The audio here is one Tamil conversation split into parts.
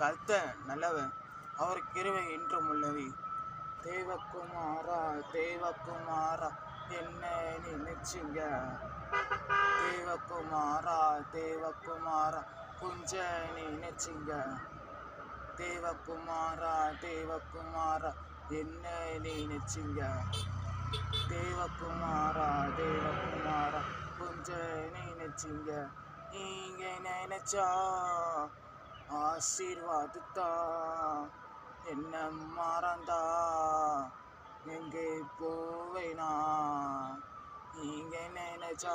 கர்த்தர் நல்லவர், அவர் கிருபை என்றும் உள்ளது. தேவகுமாரா தேவகுமாரா என்ன நினைச்சிங்க? தேவகுமாரா தேவகுமாரா கொஞ்சம் நினைச்சிங்க? தேவகுமாரா தேவகுமாரா என்ன நினைச்சிங்க? தேவகுமாரா தேவகுமாரா கொஞ்சம் நினைச்சிங்க? நீங்க நினைச்சா ஆசீர்வாதத்தா என்ன மறந்தா எங்கே போவேனா? நீங்க நினைச்சா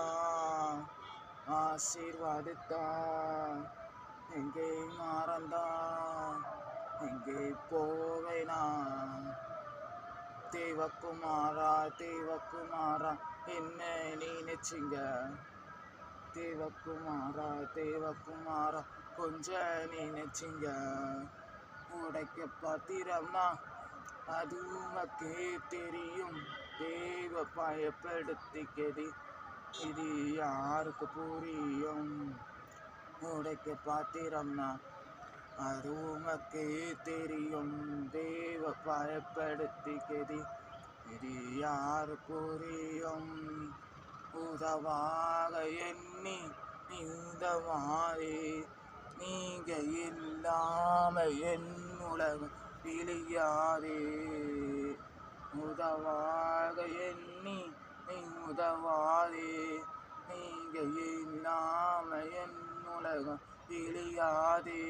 ஆசீர்வாதத்தா எங்கே மறந்தா எங்கே போவேனா? தேவகுமாரா தேவகுமாரா என்ன நினைச்சிங்க? தேவகுமாரா தேவகுமாரா கொஞ்சம் நினைச்சிங்க? உடைக்க பாத்திரம்னா அது உனக்கே தெரியும். தேவ பயப்படுத்திக்கது இது யாருக்கு புரியும்? உடைக்க பாத்திரம்னா அது உனக்கே தெரியும். தேவ பயப்படுத்திக்கது இது யாரு புரியும்? உதவாக எண்ணி நீ உதவாதே, நீங்க இல்லாம என் உலகம் விழியாதே. உதவாக எண்ணி நீ உதவாதே, நீங்க இல்லாம என் உலகம் விழியாதே.